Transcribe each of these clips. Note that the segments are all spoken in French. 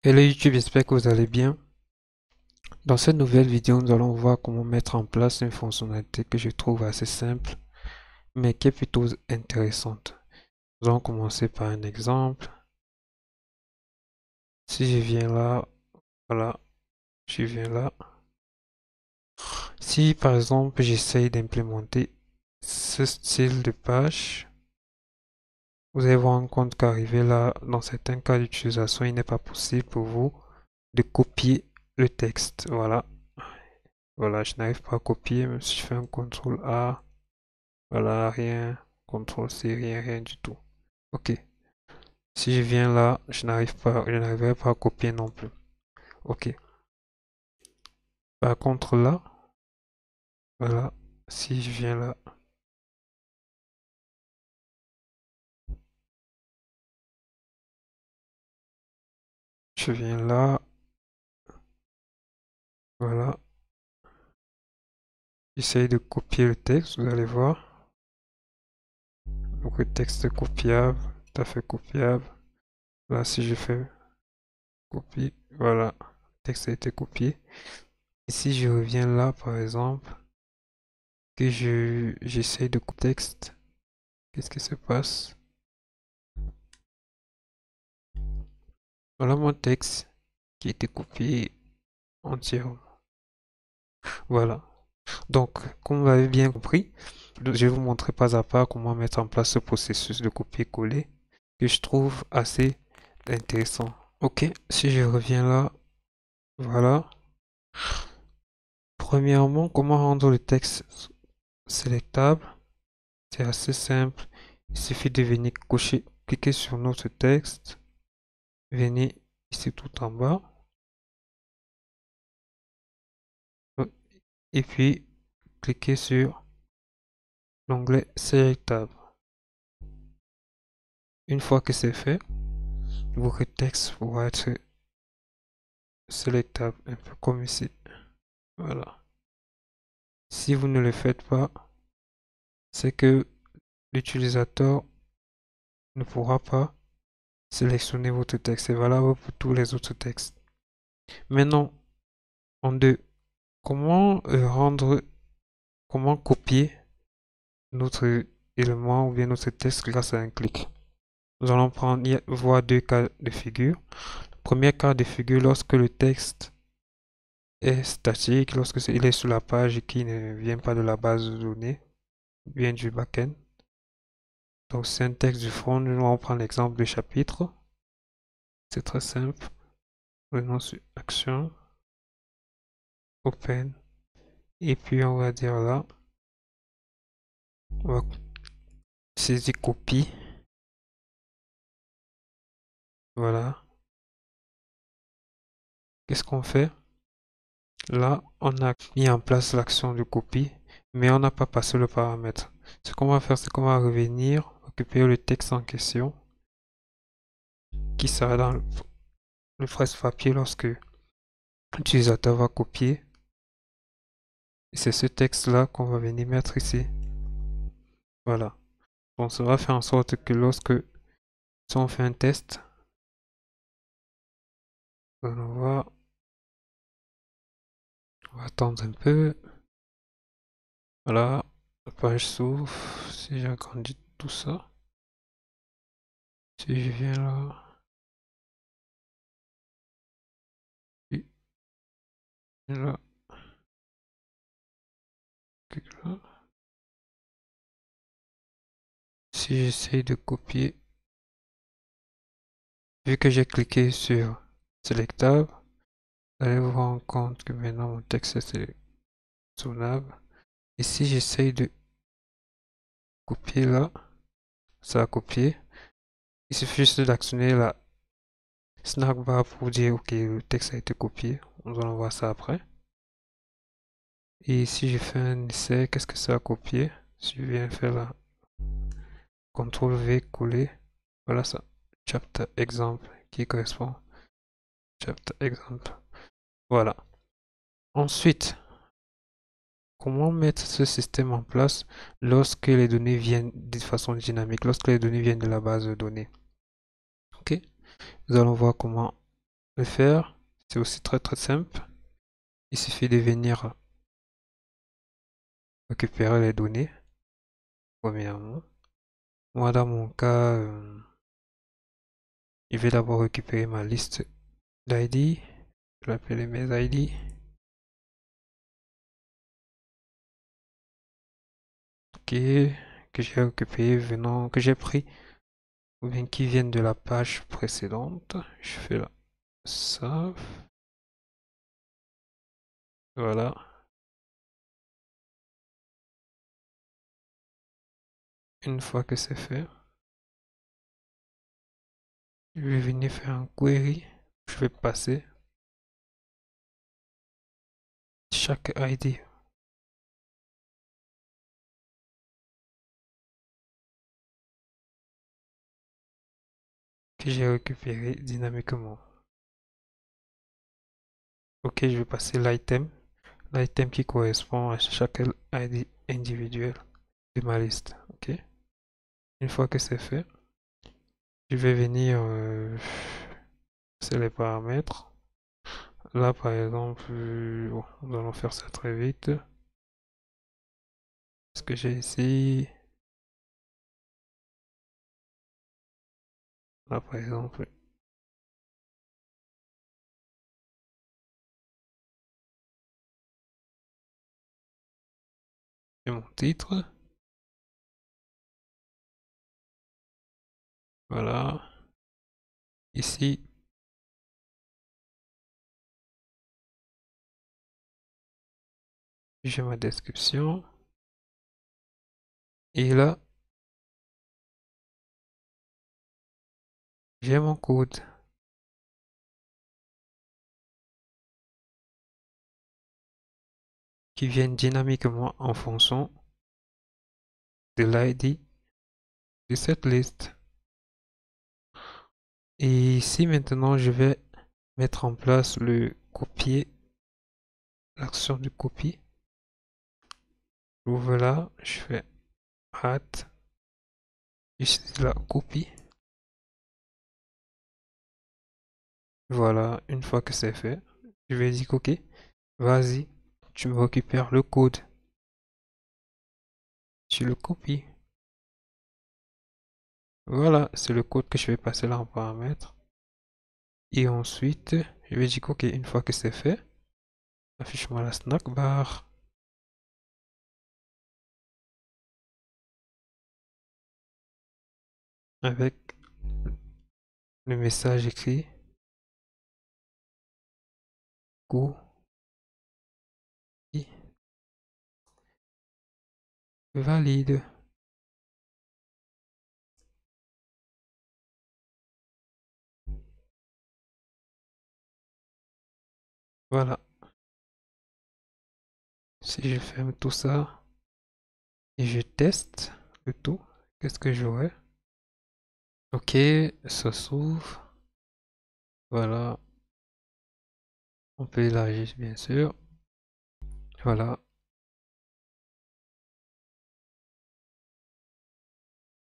Hello YouTube, j'espère que vous allez bien. Dans cette nouvelle vidéo, nous allons voir comment mettre en place une fonctionnalité que je trouve assez simple, mais qui est plutôt intéressante. Nous allons commencer par un exemple. Si je viens là, voilà, je viens là. Si par exemple j'essaye d'implémenter ce style de page, vous allez vous rendre compte qu'arrivé là, dans certains cas d'utilisation, il n'est pas possible pour vous de copier le texte. Voilà, voilà, je n'arrive pas à copier, même si je fais un CTRL A. Voilà, rien. CTRL C, rien, rien du tout. Ok. Si je viens là, je n'arriverai pas à copier non plus. Ok. Par contre là, voilà. Si je viens là, je viens là, voilà. J'essaye de copier le texte, vous allez voir. Donc le texte est copiable, tout à fait copiable. Là, si je fais copier, voilà. Le texte a été copié. Et si je reviens là, par exemple, que j'essaye de couper le texte, qu'est-ce qui se passe? Voilà mon texte qui a été copié entièrement. Voilà. Donc, comme vous l'avez bien compris, je vais vous montrer pas à pas comment mettre en place ce processus de copier-coller que je trouve assez intéressant. Ok, si je reviens là, voilà. Premièrement, comment rendre le texte sélectable? C'est assez simple. Il suffit de venir cocher, cliquer sur notre texte, venir ici tout en bas, et puis cliquer sur l'onglet sélectable. Une fois que c'est fait, votre texte pourra être sélectable, un peu comme ici. Voilà. Si vous ne le faites pas, c'est que l'utilisateur ne pourra pas sélectionner votre texte. C'est valable pour tous les autres textes. Maintenant, en deux, comment comment copier notre élément ou bien notre texte grâce à un clic? Nous allons voir deux cas de figure. Premier cas de figure, lorsque le texte est statique, lorsque il est sur la page et qui ne vient pas de la base de données, vient du backend. Donc c'est un texte du front, nous allons prendre l'exemple du chapitre. C'est très simple. Venons sur Action, Open, et puis on va dire là, on va saisir copie. Voilà. Qu'est-ce qu'on fait? Là, on a mis en place l'action de copie, mais on n'a pas passé le paramètre. Ce qu'on va faire, c'est qu'on va revenir, récupérer le texte en question, qui sera dans le presse-papier lorsque l'utilisateur va copier. Et c'est ce texte-là qu'on va venir mettre ici. Voilà. Donc ça va faire en sorte que lorsque si on fait un test, on va attendre un peu. Voilà, la page s'ouvre. Si j'agrandis tout ça, si je viens là, puis là, clique là. Si j'essaye de copier, vu que j'ai cliqué sur sélectable, vous allez vous rendre compte que maintenant mon texte est sélectionnable. Et si j'essaye de copier là, ça a copié. Il suffit juste d'actionner la snack bar pour dire ok, le texte a été copié. Nous allons voir ça après. Et si je fais un essai, qu'est-ce que ça a copié? Si je viens faire la CTRL V coller, voilà ça. Chapter exemple qui correspond. Chapter exemple. Voilà. Ensuite, comment mettre ce système en place lorsque les données viennent de façon dynamique, lorsque les données viennent de la base de données? Ok. Nous allons voir comment le faire. C'est aussi très simple. Il suffit de venir récupérer les données, premièrement. Moi, dans mon cas, je vais d'abord récupérer ma liste d'ID. Je vais l'appeler mes ID. Ok, que j'ai récupéré venant, que j'ai pris, ou bien qui viennent de la page précédente. Je fais là, ça. Voilà. Une fois que c'est fait, je vais venir faire un query. Je vais passer chaque ID que j'ai récupéré dynamiquement. Ok, je vais passer l'item qui correspond à chaque ID individuel de ma liste. Ok. Une fois que c'est fait, je vais venir c'est les paramètres. Là, par exemple, bon, nous allons faire ça très vite. Ce que j'ai ici, là, par exemple, j'ai mon titre. Voilà. Ici, j'ai ma description. Et là, j'ai mon code qui vient dynamiquement en fonction de l'ID de cette liste. Et ici, maintenant, je vais mettre en place le copier, l'action de copie. J'ouvre là, je fais add, ici la copie. Voilà, une fois que c'est fait, je vais dire ok, vas-y, tu me récupères le code, tu le copies. Voilà, c'est le code que je vais passer là en paramètre. Et ensuite, je vais dire ok, une fois que c'est fait, affiche-moi la snack bar avec le message écrit go valide. Voilà, si je ferme tout ça et je teste le tout, qu'est-ce que j'aurai? Ok, ça s'ouvre. Voilà, on peut élargir bien sûr. Voilà,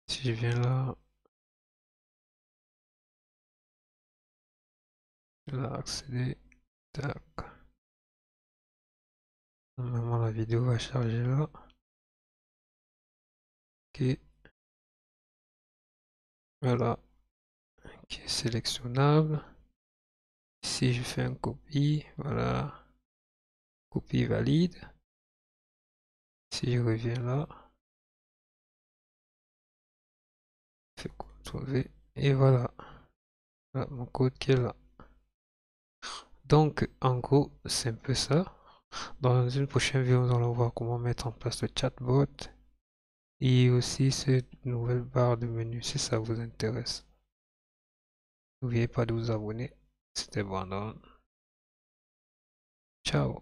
si je viens là, là accéder, tac. Normalement la vidéo va charger là. Ok, voilà, qui est sélectionnable. Ici je fais un copie, voilà, copie valide. Si je reviens là, je fais CTRL-V et voilà. Voilà mon code qui est là. Donc en gros c'est un peu ça. Dans une prochaine vidéo, nous allons voir comment mettre en place le chatbot et aussi cette nouvelle barre de menu si ça vous intéresse. N'oubliez pas de vous abonner. C'était Brandon. Ciao.